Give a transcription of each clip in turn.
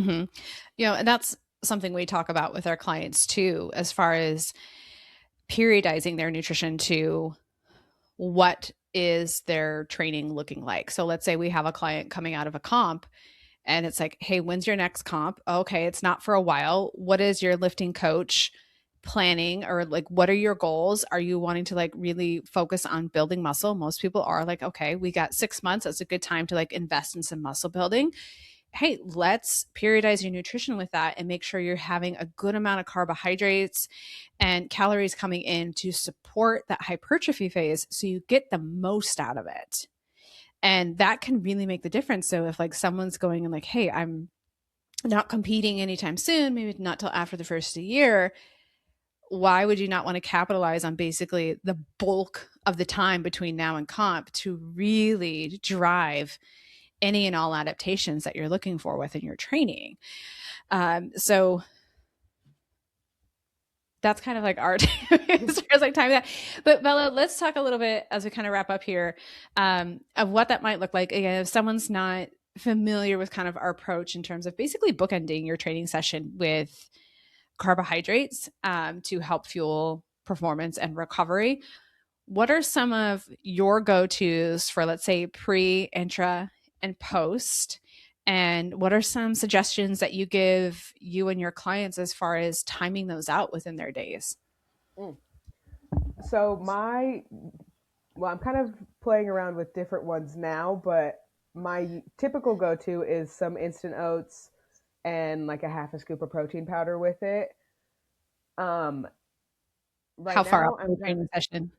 hmm and that's something we talk about with our clients too, as far as periodizing their nutrition to what is their training looking like. So let's say we have a client coming out of a comp and it's like, hey, when's your next comp? Okay, it's not for a while. What is your lifting coach planning, or like what are your goals? Are you wanting to like really focus on building muscle? Most people are like, okay, we got 6 months. That's a good time to like invest in some muscle building. Hey, let's periodize your nutrition with that and make sure you're having a good amount of carbohydrates and calories coming in to support that hypertrophy phase so you get the most out of it. And that can really make the difference. So if like someone's going and like, hey, I'm not competing anytime soon, maybe not till after the first of the year, why would you not want to capitalize on basically the bulk of the time between now and comp to really drive any and all adaptations that you're looking for within your training? So that's kind of like art as far as like time that. But Bella, let's talk a little bit as we kind of wrap up here, of what that might look like. Again, if someone's not familiar with kind of our approach in terms of basically bookending your training session with carbohydrates, to help fuel performance and recovery, what are some of your go-tos for, let's say, pre, intra, and post? And what are some suggestions that you give you and your clients as far as timing those out within their days? Mm. So I'm kind of playing around with different ones now, but my typical go-to is some instant oats and like a half a scoop of protein powder with it. Um, right How far out now from I'm the kind training session?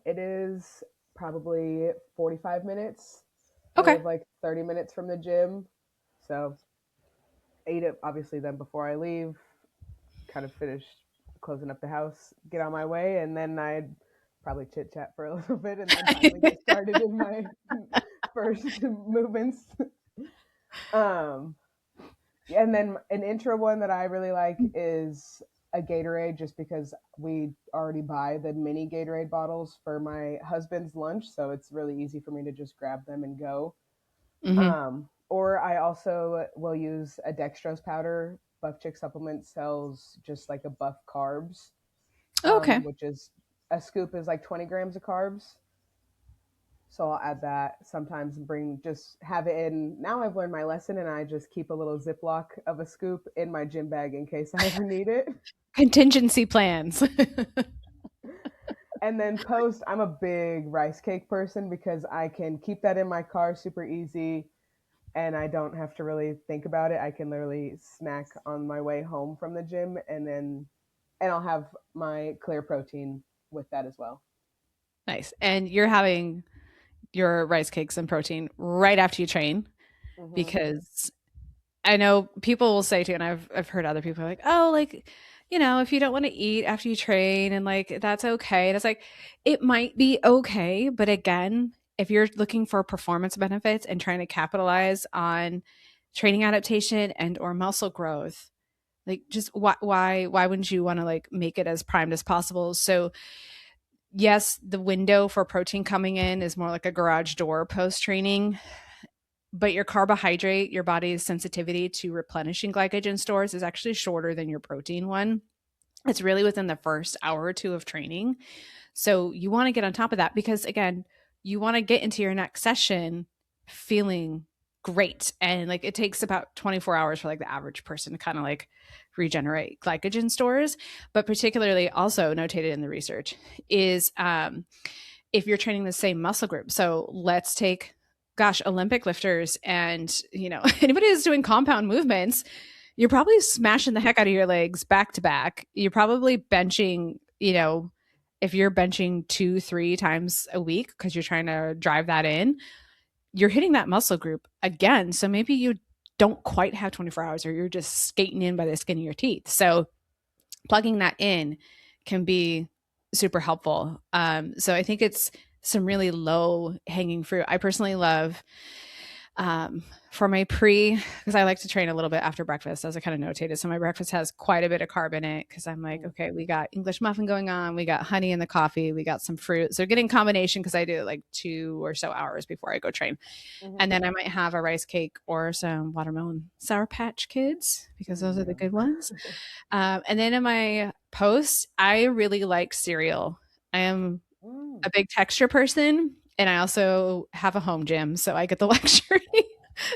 it is probably 45 minutes. I Okay. live like 30 minutes from the gym, so I eat it obviously then before I leave, kind of finish closing up the house, get on my way, and then I'd probably chit chat for a little bit and then finally get started in my first movements. Um, and then an intro one that I really like is a Gatorade, just because we already buy the mini Gatorade bottles for my husband's lunch, so it's really easy for me to just grab them and go. hmm Or I also will use a dextrose powder. Buff Chick Supplement sells just like a buff carbs, Okay. which is a scoop is like 20 grams of carbs. So I'll add that sometimes and just have it in. Now I've learned my lesson and I just keep a little Ziploc of a scoop in my gym bag in case I ever need it. Contingency plans. And then post, I'm a big rice cake person because I can keep that in my car super easy and I don't have to really think about it. I can literally snack on my way home from the gym and I'll have my clear protein with that as well. Nice. And you're having your rice cakes and protein right after you train, Mm-hmm. because I know people will say too, and I've heard other people like, oh, like, if you don't want to eat after you train and like that's okay. And it's like it might be okay, but again, if you're looking for performance benefits and trying to capitalize on training adaptation and or muscle growth, like just why wouldn't you want to like make it as primed as possible? So yes, the window for protein coming in is more like a garage door post training, but your carbohydrate, your body's sensitivity to replenishing glycogen stores is actually shorter than your protein one. It's really within the first hour or two of training. So you want to get on top of that because, again, you want to get into your next session feeling great. And like it takes about 24 hours for like the average person to kind of like regenerate glycogen stores. But particularly also notated in the research is if you're training the same muscle group. So let's take, gosh, Olympic lifters and, anybody who's doing compound movements, you're probably smashing the heck out of your legs back to back. You're probably benching, if you're benching 2-3 times a week because you're trying to drive that in, you're hitting that muscle group again. So maybe you don't quite have 24 hours or you're just skating in by the skin of your teeth. So plugging that in can be super helpful. So I think it's some really low hanging fruit. I personally love For my pre, because I like to train a little bit after breakfast, as I kind of notated. So my breakfast has quite a bit of carb in it because I'm like, Mm, okay, we got English muffin going on, we got honey in the coffee, we got some fruit. So getting combination because I do it like 2 or so hours before I go train. mhm. And then I might have a rice cake or some watermelon Sour Patch Kids because Ooh, those are the yum. good ones. And then in my post, I really like cereal. I am Mm. a big texture person, and I also have a home gym, so I get the luxury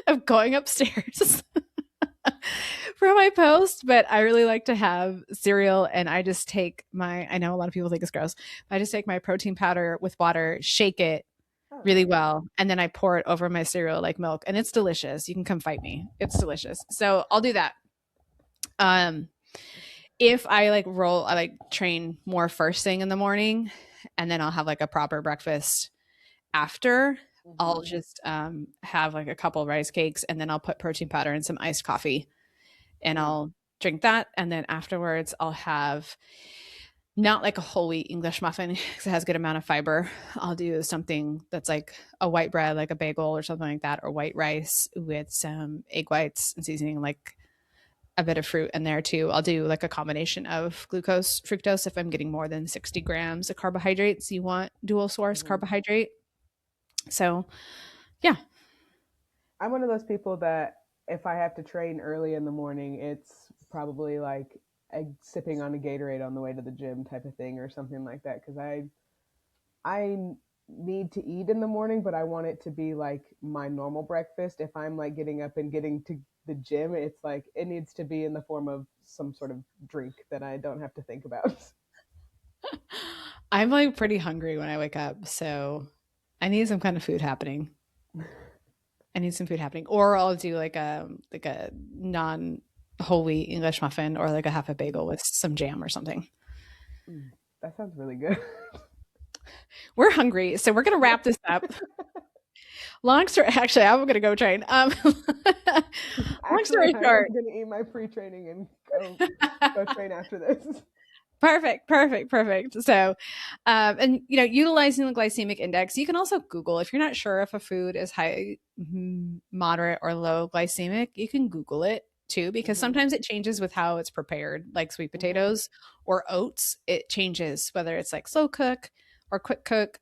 of going upstairs for my post. But I really like to have cereal, and I just take my, I know a lot of people think it's gross, but I just take my protein powder with water, shake it Oh, really nice. well, and then I pour it over my cereal like milk, and it's delicious. You can come fight me. It's delicious. So I'll do that. Um, if I like roll, I like train more first thing in the morning, and then I'll have like a proper breakfast after. I'll Mhm. just have like a couple of rice cakes, and then I'll put protein powder and some iced coffee, and Mm, I'll drink that. And then afterwards, I'll have not like a whole wheat English muffin because it has a good amount of fiber. I'll do something that's like a white bread, like a bagel or something like that, or white rice with some egg whites and seasoning, like a bit of fruit in there too. I'll do like a combination of glucose, fructose if I'm getting more than 60 grams of carbohydrates. You want dual source mhm. carbohydrate. So, yeah. I'm one of those people that if I have to train early in the morning, it's probably like sipping on a Gatorade on the way to the gym type of thing or something like that because I need to eat in the morning, but I want it to be like my normal breakfast. If I'm like getting up and getting to the gym, it's like it needs to be in the form of some sort of drink that I don't have to think about. I'm like pretty hungry when I wake up. So, I need some kind of food happening. I need some food happening. Or I'll do like a non whole wheat English muffin or like a half a bagel with some jam or something. Mm, that sounds really good. We're hungry, so we're gonna wrap this up. Long story, actually, I'm gonna go train. Long Actually, story I am short, gonna eat my pre-training and go train after this. perfect, perfect, perfect. So, and utilizing the glycemic index, you can also Google if you're not sure if a food is high, moderate, or low glycemic. You can Google it too because Hmm. sometimes it changes with how it's prepared, like sweet Hmm. potatoes or oats. It changes whether it's like slow cook or quick cook.